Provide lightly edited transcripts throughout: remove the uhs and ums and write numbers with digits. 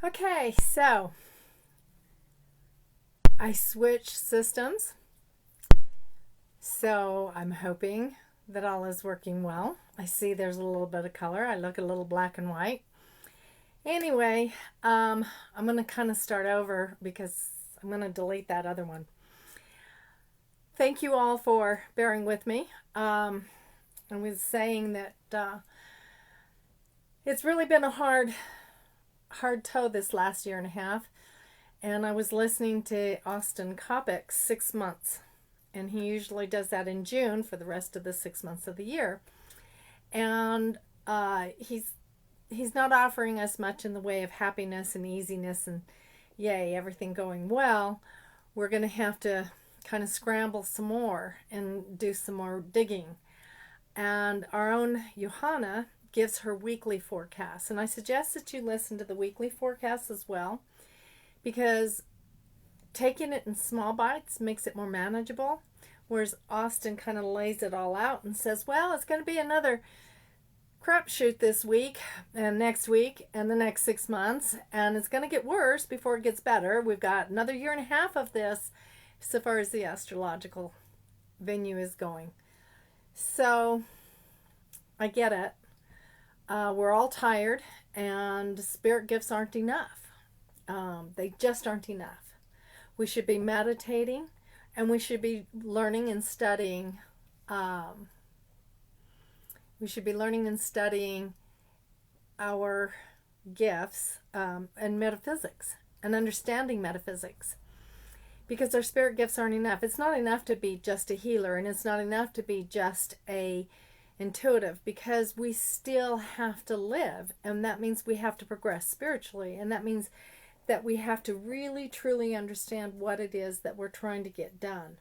Okay, so I switched systems, so I'm hoping that all is working well. I see there's a little bit of color. I look a little black and white. Anyway, I'm going to kind of start over because I'm going to delete that other one. Thank you all for bearing with me. I was saying that it's really been a hard tow this last year and a half. And I was listening to Austin Coppock's 6 months. And he usually does that in June for the rest of the 6 months of the year. And he's not offering us much in the way of happiness and easiness and yay, everything going well. We're going to have to kind of scramble some more and do some more digging. And our own Johanna gives her weekly forecast. And I suggest that you listen to the weekly forecast as well, because taking it in small bites makes it more manageable, whereas Austin kind of lays it all out and says, well, it's going to be another crapshoot this week and next week and the next 6 months, and it's going to get worse before it gets better. We've got another year and a half of this so far as the astrological venue is going. So I get it. We're all tired, and spirit gifts aren't enough. They just aren't enough. We should be meditating, and we should be learning and studying. We should be learning and studying our gifts and metaphysics and understanding metaphysics, because our spirit gifts aren't enough. It's not enough to be just a healer, and it's not enough to be just a intuitive, because we still have to live, and that means we have to progress spiritually, and that means that we have to really truly understand what it is that we're trying to get done.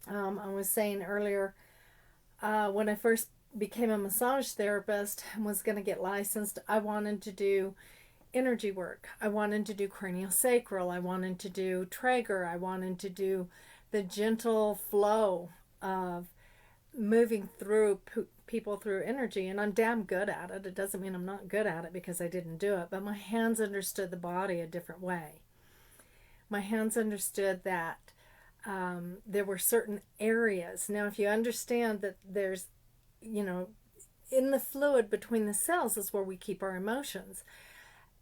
I was saying earlier, when I first became a massage therapist and was going to get licensed, I wanted to do energy work. I wanted to do craniosacral. I wanted to do Traeger. I wanted to do the gentle flow of moving through people through energy, and I'm damn good at it. It doesn't mean I'm not good at it because I didn't do it, but my hands understood the body a different way. My hands understood that there were certain areas. Now, if you understand that there's, in the fluid between the cells is where we keep our emotions,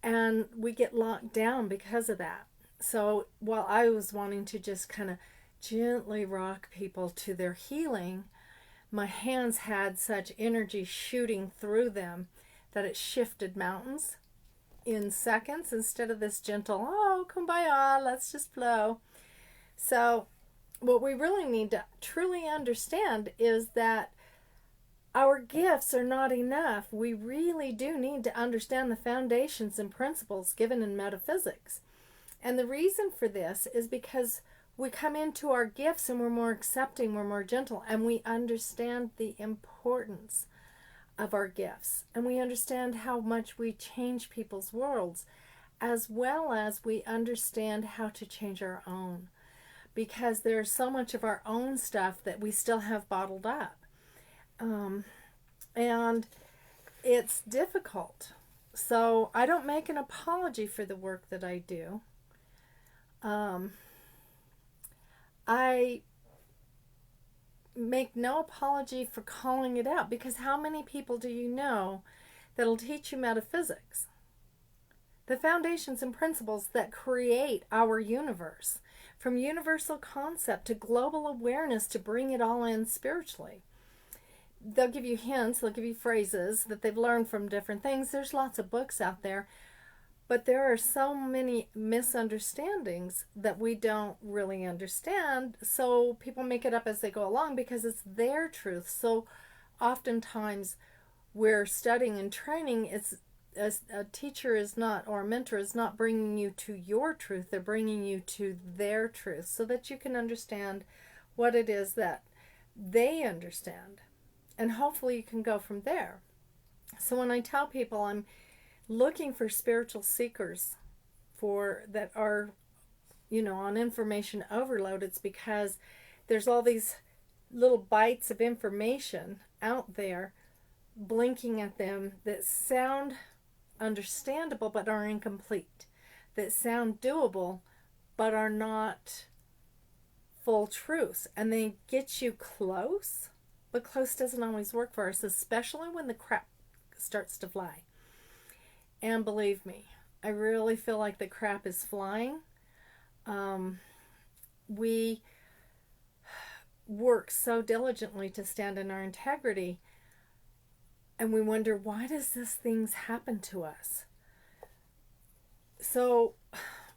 and we get locked down because of that. So while I was wanting to just kind of gently rock people to their healing, my hands had such energy shooting through them that it shifted mountains in seconds instead of this gentle, oh, kumbaya, let's just flow. So what we really need to truly understand is that our gifts are not enough. We really do need to understand the foundations and principles given in metaphysics. And the reason for this is because we come into our gifts and we're more accepting, we're more gentle, and we understand the importance of our gifts. And we understand how much we change people's worlds, as well as we understand how to change our own. Because there's so much of our own stuff that we still have bottled up. And it's difficult. So I don't make an apology for the work that I do. I make no apology for calling it out, because how many people do you know that'll teach you metaphysics? The foundations and principles that create our universe, from universal concept to global awareness, to bring it all in spiritually. They'll give you hints, they'll give you phrases that they've learned from different things. There's lots of books out there. But there are so many misunderstandings that we don't really understand. So people make it up as they go along because it's their truth. So oftentimes we're studying and training. It's a teacher is not, or a mentor is not bringing you to your truth. They're bringing you to their truth so that you can understand what it is that they understand. And hopefully you can go from there. So when I tell people I'm looking for spiritual seekers for that are, on information overload, it's because there's all these little bites of information out there blinking at them that sound understandable but are incomplete, that sound doable but are not full truths. And they get you close, but close doesn't always work for us, especially when the crap starts to fly. And believe me, I really feel like the crap is flying. We work so diligently to stand in our integrity, and we wonder, why does this things happen to us? So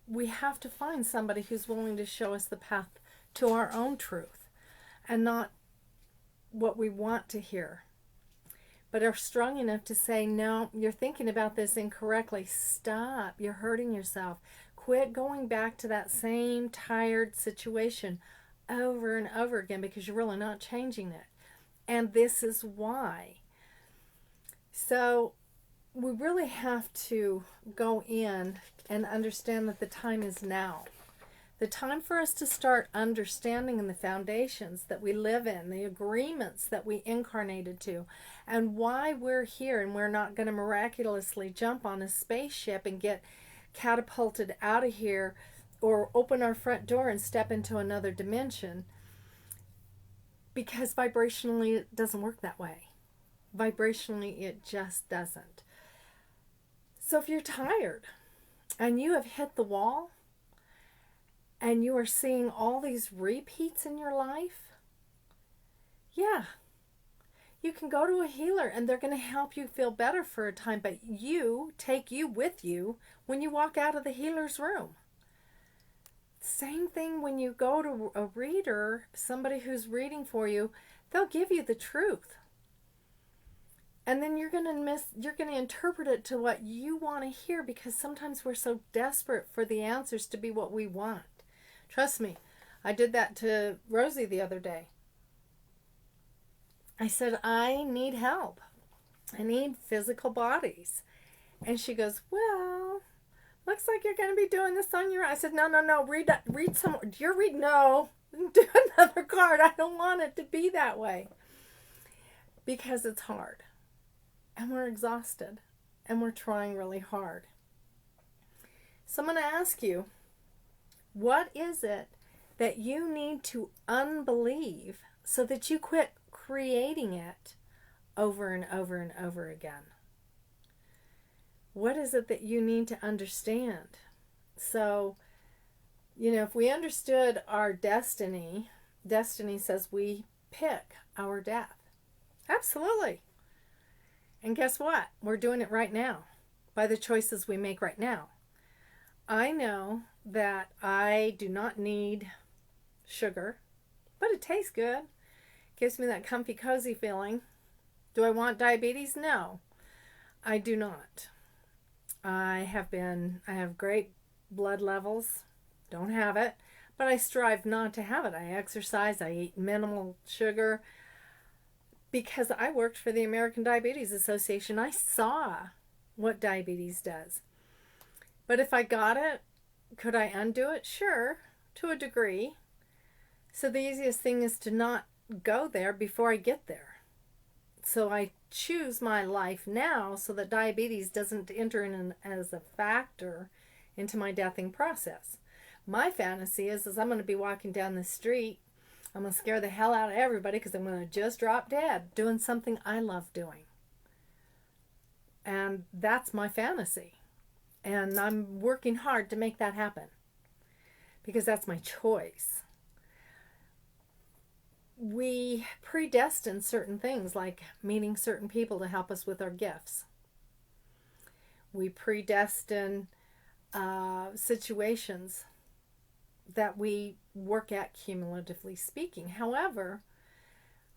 we have to find somebody who's willing to show us the path to our own truth, and not what we want to hear, but are strong enough to say, no, you're thinking about this incorrectly. Stop. You're hurting yourself. Quit going back to that same tired situation over and over again, because you're really not changing it. And this is why. So we really have to go in and understand that the time is now. The time for us to start understanding in the foundations that we live in, the agreements that we incarnated to, and why we're here, and we're not going to miraculously jump on a spaceship and get catapulted out of here, or open our front door and step into another dimension, because vibrationally it doesn't work that way. Vibrationally it just doesn't. So if you're tired and you have hit the wall, and you are seeing all these repeats in your life, yeah, you can go to a healer and they're going to help you feel better for a time, but you take you with you when you walk out of the healer's room. Same thing when you go to a reader, somebody who's reading for you, they'll give you the truth. And then you're going to interpret it to what you want to hear, because sometimes we're so desperate for the answers to be what we want. Trust me, I did that to Rosie the other day. I said, I need help. I need physical bodies. And she goes, well, looks like you're going to be doing this on your own. I said, no, read some more. You're reading, no, do another card. I don't want it to be that way. Because it's hard. And we're exhausted. And we're trying really hard. So I'm going to ask you, what is it that you need to unbelieve so that you quit creating it over and over and over again? What is it that you need to understand? So, if we understood our destiny says we pick our death. Absolutely. And guess what? We're doing it right now by the choices we make right now. I know that I do not need sugar, but it tastes good. Gives me that comfy, cozy feeling. Do I want diabetes? No, I do not. I have great blood levels. Don't have it, but I strive not to have it. I exercise. I eat minimal sugar, because I worked for the American Diabetes Association. I saw what diabetes does. But if I got it, could I undo it? Sure, to a degree. So the easiest thing is to not go there before I get there. So I choose my life now so that diabetes doesn't enter in as a factor into my deathing process. My fantasy is I'm going to be walking down the street. I'm going to scare the hell out of everybody because I'm going to just drop dead doing something I love doing. And that's my fantasy. And I'm working hard to make that happen, because that's my choice. We predestine certain things, like meeting certain people to help us with our gifts. We predestine situations that we work at, cumulatively speaking. However,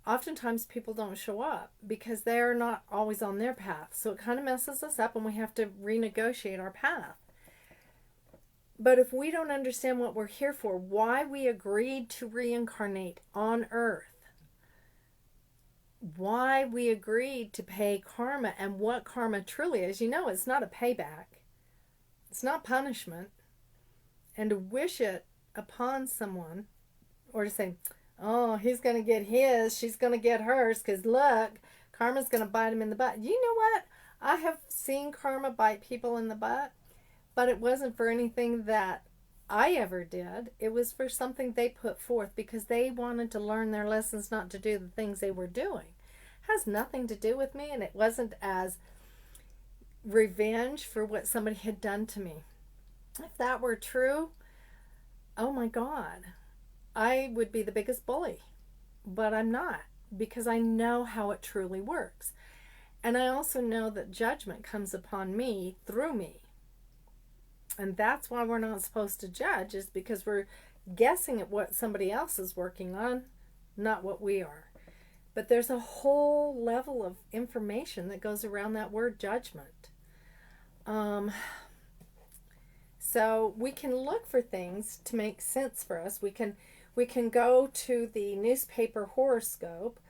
oftentimes people don't show up because they're not always on their path. So it kind of messes us up, and we have to renegotiate our path. But if we don't understand what we're here for, why we agreed to reincarnate on Earth, why we agreed to pay karma, and what karma truly is, it's not a payback. It's not punishment. And to wish it upon someone, or to say, oh, he's going to get his, she's going to get hers, because look, karma's going to bite him in the butt. You know what? I have seen karma bite people in the butt, but it wasn't for anything that I ever did. It was for something they put forth because they wanted to learn their lessons not to do the things they were doing. It has nothing to do with me, and it wasn't as revenge for what somebody had done to me. If that were true, oh my God, I would be the biggest bully. But I'm not, because I know how it truly works. And I also know that judgment comes upon me through me. And that's why we're not supposed to judge, is because we're guessing at what somebody else is working on, not what we are. But there's a whole level of information that goes around that word judgment. So we can look for things to make sense for us. We can go to the newspaper horoscope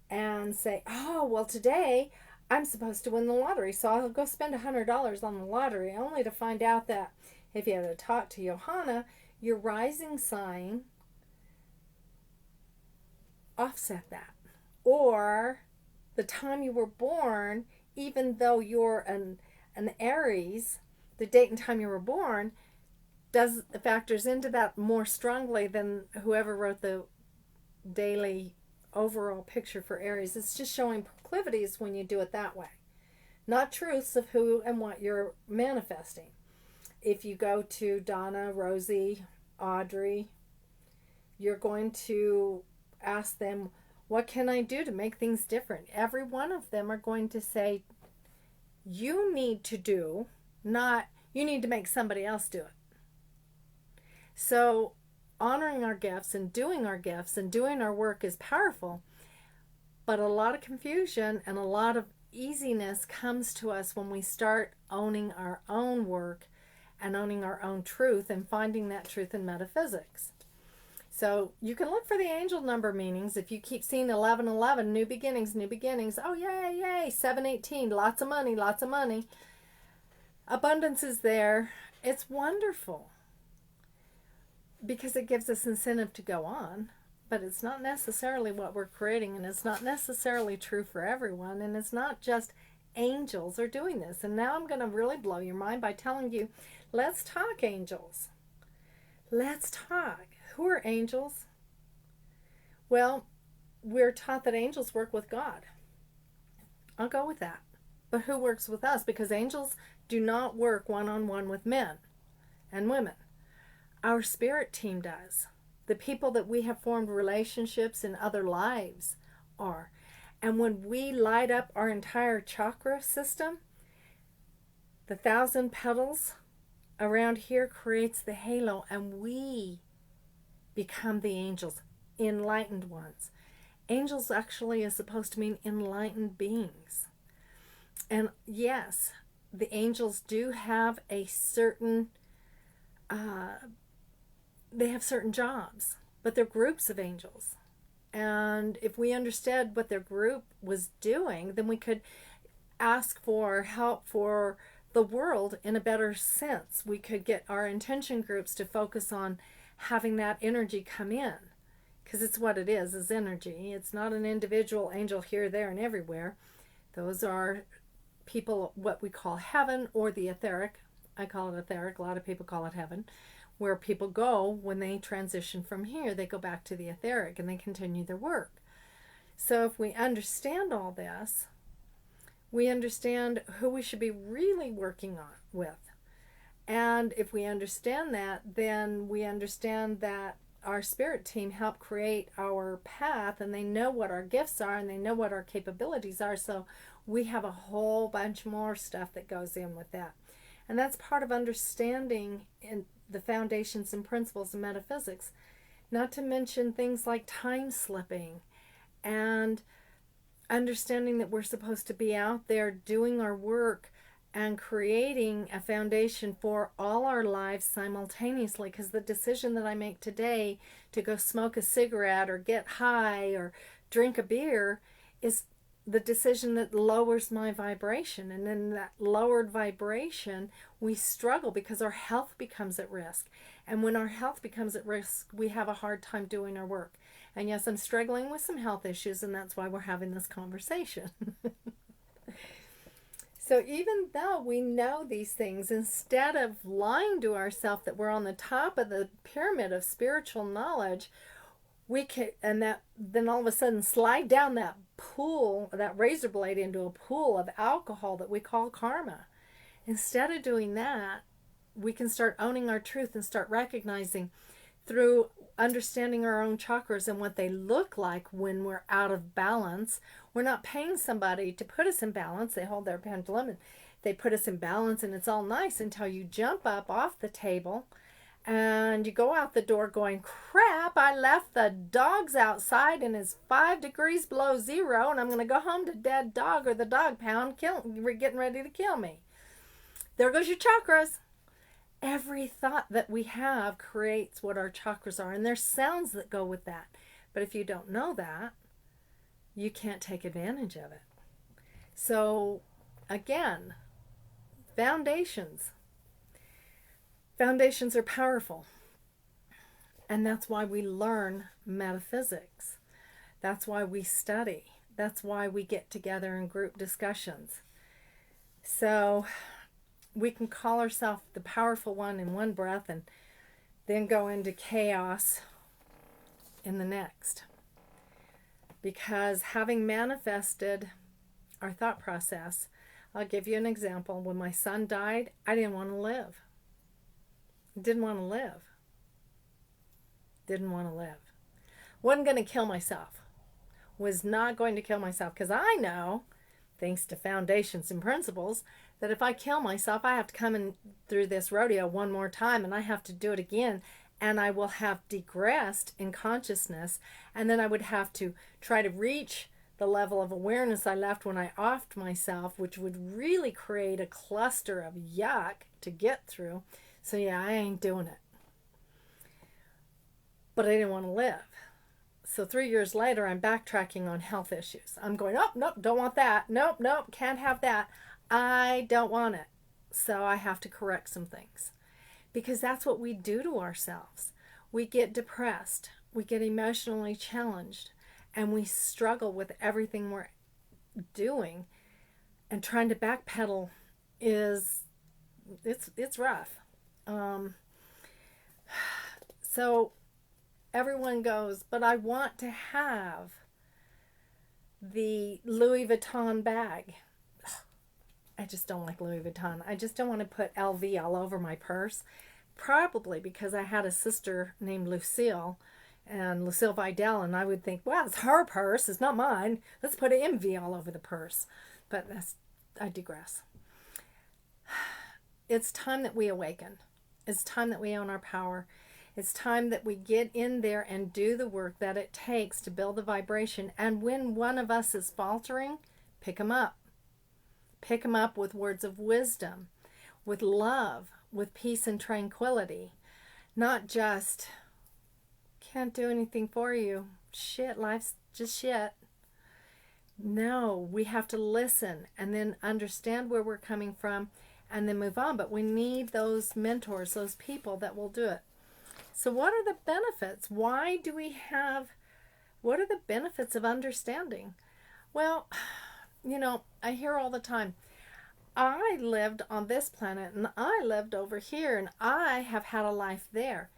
and say, oh, well, today I'm supposed to win the lottery, so I'll go spend $100 on the lottery, only to find out that if you had to talk to Johanna, your rising sign offset that. Or the time you were born, even though you're an Aries, the date and time you were born factors into that more strongly than whoever wrote the daily overall picture for Aries. It's just showing proclivities when you do it that way, not truths of who and what you're manifesting. If you go to Donna, Rosie, Audrey, you're going to ask them, what can I do to make things different? Every one of them are going to say, you need to do, not you need to make somebody else do it. So honoring our gifts and doing our work is powerful, but a lot of confusion and a lot of easiness comes to us when we start owning our own work and owning our own truth and finding that truth in metaphysics. So you can look for the angel number meanings. If you keep seeing 1111, new beginnings, oh yay, yay, 718, lots of money, abundance is there. It's wonderful, because it gives us incentive to go on, but it's not necessarily what we're creating, and it's not necessarily true for everyone, and it's not just angels are doing this. And now I'm going to really blow your mind by telling you, let's talk angels. Let's talk. Who are angels? Well, we're taught that angels work with God. I'll go with that. But who works with us? Because angels do not work one-on-one with men and women. Our spirit team does. The people that we have formed relationships in other lives are. And when we light up our entire chakra system, the 1,000 petals around here creates the halo, and we become the angels, enlightened ones. Angels actually is supposed to mean enlightened beings. And yes, the angels do have a certain they have certain jobs, but they're groups of angels. And if we understood what their group was doing, then we could ask for help for the world in a better sense. We could get our intention groups to focus on having that energy come in, because it's what it is energy. It's not an individual angel here, there, and everywhere. Those are people, what we call heaven, or the etheric. I call it etheric. A lot of people call it heaven, where people go when they transition from here. They go back to the etheric and they continue their work. So if we understand all this, we understand who we should be really working on with. And if we understand that, then we understand that our spirit team helped create our path, and they know what our gifts are and they know what our capabilities are. So we have a whole bunch more stuff that goes in with that. And that's part of understanding in the foundations and principles of metaphysics, not to mention things like time slipping and understanding that we're supposed to be out there doing our work and creating a foundation for all our lives simultaneously. Because the decision that I make today to go smoke a cigarette or get high or drink a beer is the decision that lowers my vibration. And in that lowered vibration, we struggle because our health becomes at risk. And when our health becomes at risk, we have a hard time doing our work. And yes, I'm struggling with some health issues, and that's why we're having this conversation. So even though we know these things, instead of lying to ourselves that we're on the top of the pyramid of spiritual knowledge, we can, and that then all of a sudden slide down that pool, that razor blade, into a pool of alcohol that we call karma. Instead of doing that, we can start owning our truth and start recognizing through understanding our own chakras and what they look like when we're out of balance. We're not paying somebody to put us in balance. They hold their pendulum and they put us in balance, and it's all nice until you jump up off the table and you go out the door going, crap, I left the dogs outside and it's 5 degrees below zero, and I'm going to go home to dead dog or the dog pound getting ready to kill me. There goes your chakras. Every thought that we have creates what our chakras are, and there's sounds that go with that. But if you don't know that, you can't take advantage of it. So again, foundations. Foundations are powerful. And that's why we learn metaphysics. That's why we study. That's why we get together in group discussions. So we can call ourselves the powerful one in one breath and then go into chaos in the next. Because having manifested our thought process, I'll give you an example. When my son died, I didn't want to live. Didn't want to live. Didn't want to live. Wasn't going to kill myself. Was not going to kill myself, because I know, thanks to foundations and principles, that if I kill myself, I have to come in through this rodeo one more time, and I have to do it again, and I will have digressed in consciousness, and then I would have to try to reach the level of awareness I left when I offed myself, which would really create a cluster of yuck to get through. So yeah, I ain't doing it. But I didn't want to live. So 3 years later, I'm backtracking on health issues. I'm going, oh, nope, don't want that. Nope, can't have that. I don't want it. So I have to correct some things. Because that's what we do to ourselves. We get depressed. We get emotionally challenged. And we struggle with everything we're doing. And trying to backpedal it's rough. So everyone goes, but I want to have the Louis Vuitton bag. I just don't like Louis Vuitton. I just don't want to put LV all over my purse. Probably because I had a sister named Lucille, and Lucille Vidal, and I would think, well, it's her purse, it's not mine. Let's put an MV all over the purse. But I digress. It's time that we awaken. It's time that we own our power. It's time that we get in there and do the work that it takes to build the vibration. And when one of us is faltering, pick them up. Pick them up with words of wisdom, with love, with peace and tranquility. Not just, can't do anything for you. Shit, life's just shit. No, we have to listen and then understand where we're coming from and then move on. But we need those mentors, those people that will do it. So what are the benefits? What are the benefits of understanding? Well, I hear all the time, I lived on this planet and I lived over here and I have had a life there.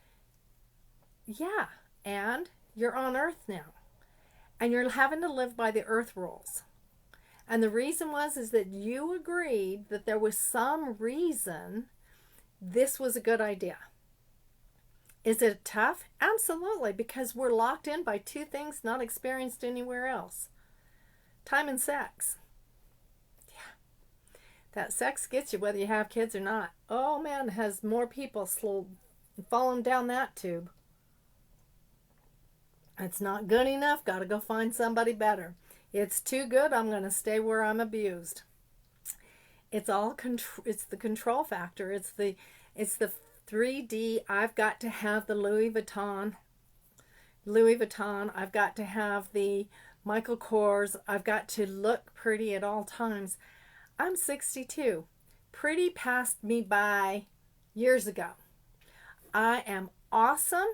Yeah, and you're on Earth now. And you're having to live by the Earth rules. And the reason is that you agreed that there was some reason this was a good idea. Is it tough? Absolutely, because we're locked in by two things not experienced anywhere else. Time and sex. Yeah. That sex gets you whether you have kids or not. Oh man, has more people fallen down that tube. It's not good enough, got to go find somebody better. It's too good, I'm going to stay where I'm abused. It's all it's the control factor. It's the 3D. I've got to have the Louis Vuitton. I've got to have the Michael Kors. I've got to look pretty at all times. I'm 62. Pretty passed me by years ago. I am awesome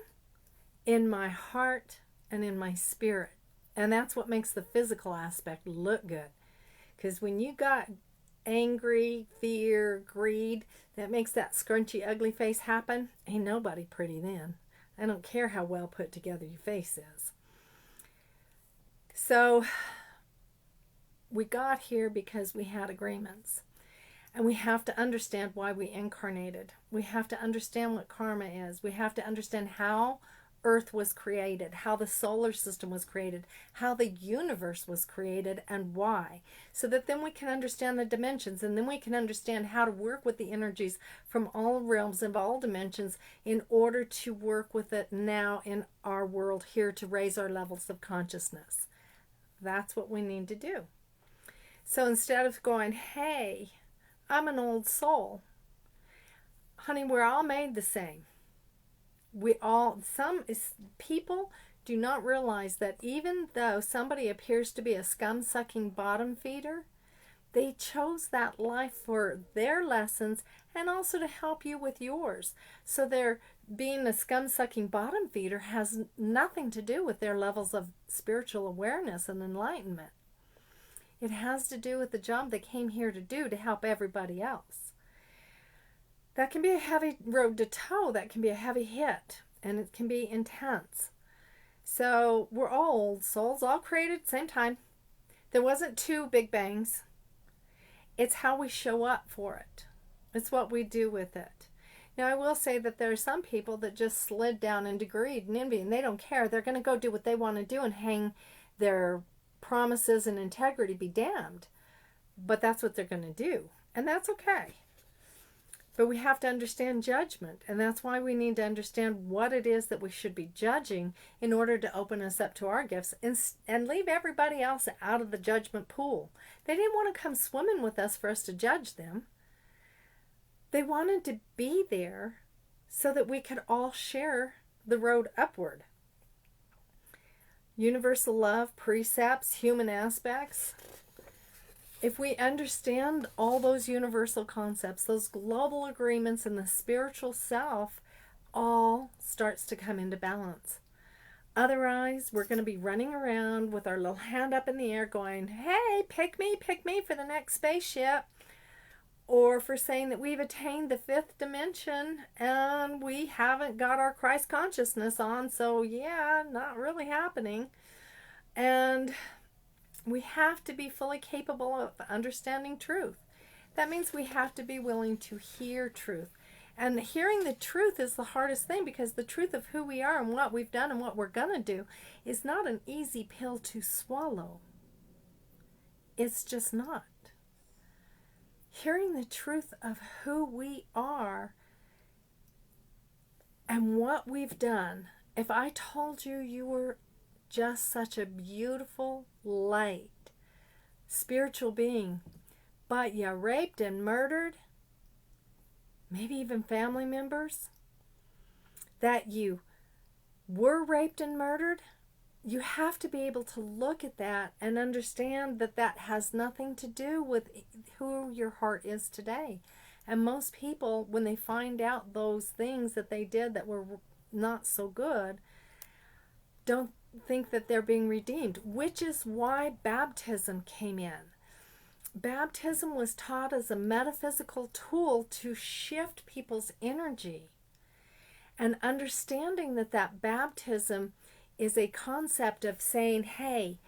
in my heart and in my spirit. And that's what makes the physical aspect look good. Because when you got angry, fear, greed, that makes that scrunchy, ugly face happen, ain't nobody pretty then. I don't care how well put together your face is. So we got here because we had agreements. And we have to understand why we incarnated. We have to understand what karma is. We have to understand how Earth was created, how the solar system was created, how the universe was created, and why. So that then we can understand the dimensions, and then we can understand how to work with the energies from all realms of all dimensions in order to work with it now in our world here to raise our levels of consciousness. That's what we need to do. So instead of going, hey, I'm an old soul. Honey, we're all made the same. People do not realize that even though somebody appears to be a scum-sucking bottom feeder, they chose that life for their lessons and also to help you with yours. So their being a scum-sucking bottom feeder has nothing to do with their levels of spiritual awareness and enlightenment. It has to do with the job they came here to do to help everybody else. That can be a heavy road to toe. That can be a heavy hit. And it can be intense. So we're all old souls, all created at the same time. There wasn't two big bangs. It's how we show up for it. It's what we do with it. Now, I will say that there are some people that just slid down into greed and envy, and they don't care. They're going to go do what they want to do and hang their promises and integrity be damned. But that's what they're going to do. And that's okay. But we have to understand judgment. And that's why we need to understand what it is that we should be judging in order to open us up to our gifts and leave everybody else out of the judgment pool. They didn't want to come swimming with us for us to judge them. They wanted to be there so that we could all share the road upward. Universal love, precepts, human aspects. If we understand all those universal concepts, those global agreements, and the spiritual self, all starts to come into balance. Otherwise, we're going to be running around with our little hand up in the air going, hey, pick me for the next spaceship. Or for saying that we've attained the fifth dimension and we haven't got our Christ consciousness on, so yeah, not really happening. And we have to be fully capable of understanding truth. That means we have to be willing to hear truth. And hearing the truth is the hardest thing, because the truth of who we are and what we've done and what we're going to do is not an easy pill to swallow. It's just not. Hearing the truth of who we are and what we've done. If I told you you were just such a beautiful, light, spiritual being, but you raped and murdered, maybe even family members, that you were raped and murdered, you have to be able to look at that and understand that that has nothing to do with who your heart is today. And most people, when they find out those things that they did that were not so good, don't think that they're being redeemed, which is why baptism came in. Baptism was taught as a metaphysical tool to shift people's energy. And understanding that baptism is a concept of saying, hey,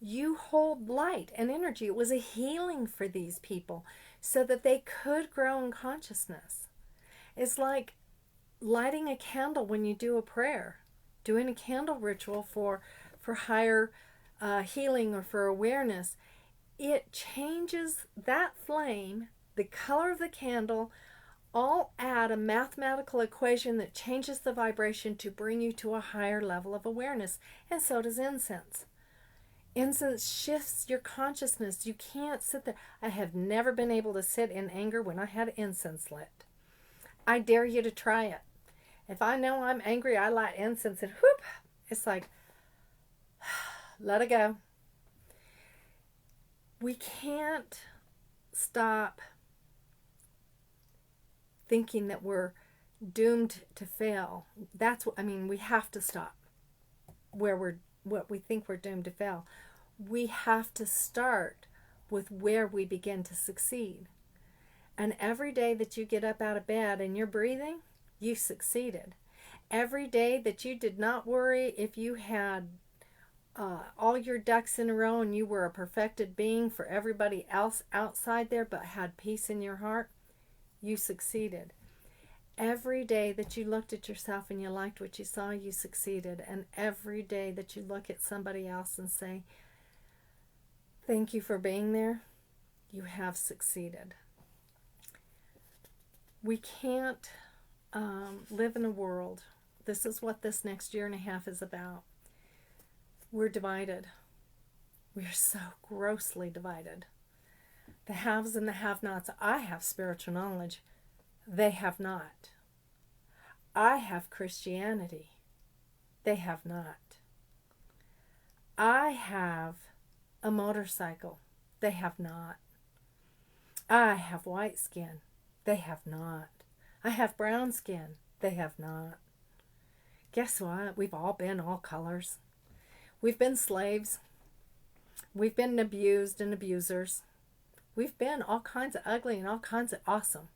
you hold light and energy. It was a healing for these people so that they could grow in consciousness. It's like lighting a candle when you do a prayer, doing a candle ritual for higher healing or for awareness. It changes that flame, the color of the candle, all add a mathematical equation that changes the vibration to bring you to a higher level of awareness. And so does incense. Incense shifts your consciousness. You can't sit there. I have never been able to sit in anger when I had incense lit. I dare you to try it. If I know I'm angry, I light incense and whoop, it's like, let it go. We can't stop thinking that we're doomed to fail. We have to stop what we think we're doomed to fail. We have to start with where we begin to succeed. And every day that you get up out of bed and you're breathing, you succeeded. Every day that you did not worry if you had all your ducks in a row and you were a perfected being for everybody else outside there but had peace in your heart, you succeeded. Every day that you looked at yourself and you liked what you saw, you succeeded. And every day that you look at somebody else and say, thank you for being there, you have succeeded. We can't live in a world. This is what this next year and a half is about. We're divided. We are so grossly divided. The haves and the have-nots. I have spiritual knowledge. They have not. I have Christianity. They have not. I have a motorcycle. They have not. I have white skin. They have not. I have brown skin. They have not. Guess what? We've all been all colors. We've been slaves. We've been abused and abusers. We've been all kinds of ugly and all kinds of awesome.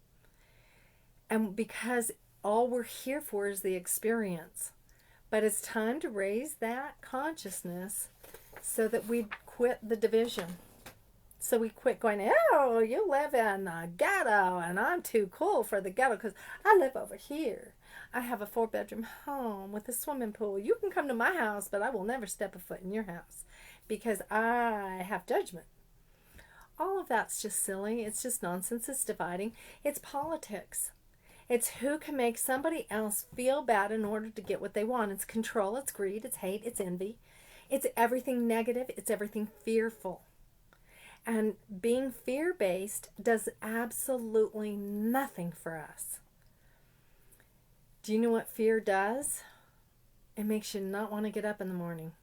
And because all we're here for is the experience. But it's time to raise that consciousness so that we quit the division. So we quit going, oh, you live in a ghetto and I'm too cool for the ghetto because I live over here. I have a 4-bedroom home with a swimming pool. You can come to my house, but I will never step a foot in your house because I have judgment. All of that's just silly. It's just nonsense. It's dividing. It's politics. It's who can make somebody else feel bad in order to get what they want. It's control. It's greed. It's hate. It's envy. It's everything negative. It's everything fearful. And being fear-based does absolutely nothing for us. Do you know what fear does? It makes you not want to get up in the morning.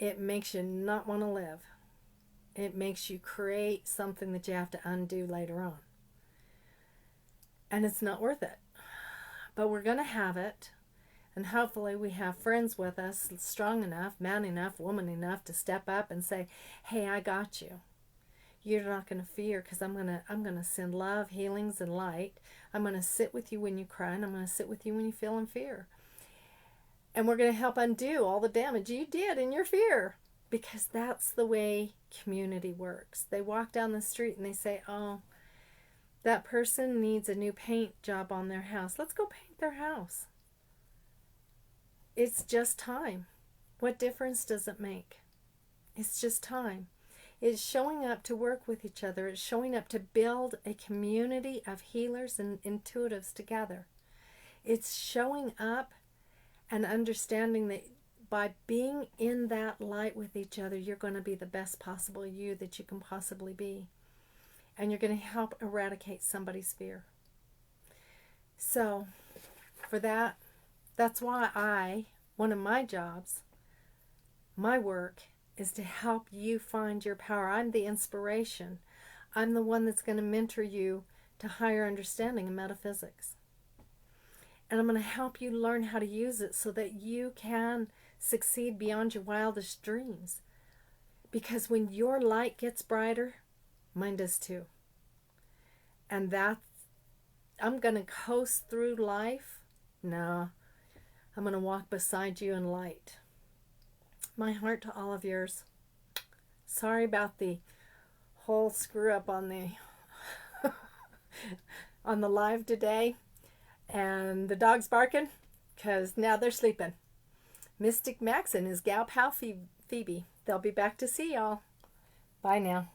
It makes you not want to live. It makes you create something that you have to undo later on. And it's not worth it. But we're going to have it. And hopefully we have friends with us strong enough, man enough, woman enough to step up and say, hey, I got you. You're not going to fear because I'm going to send love, healings, and light. I'm going to sit with you when you cry, and I'm going to sit with you when you feel in fear. And we're going to help undo all the damage you did in your fear because that's the way community works. They walk down the street and they say, oh, that person needs a new paint job on their house. Let's go paint their house. It's just time. What difference does it make? It's just time. It's showing up to work with each other. It's showing up to build a community of healers and intuitives together. It's showing up and understanding that by being in that light with each other, you're going to be the best possible you that you can possibly be. And you're going to help eradicate somebody's fear. So, for that, that's why one of my jobs, my work, is to help you find your power. I'm the inspiration. I'm the one that's going to mentor you to higher understanding in metaphysics. And I'm going to help you learn how to use it so that you can succeed beyond your wildest dreams. Because when your light gets brighter, mine does too. And I'm going to coast through life. No, I'm going to walk beside you in light. My heart to all of yours. Sorry about the whole screw up on the on the live today. And the dog's barking because now they're sleeping. Mystic Max and his gal pal Phoebe. They'll be back to see y'all. Bye now.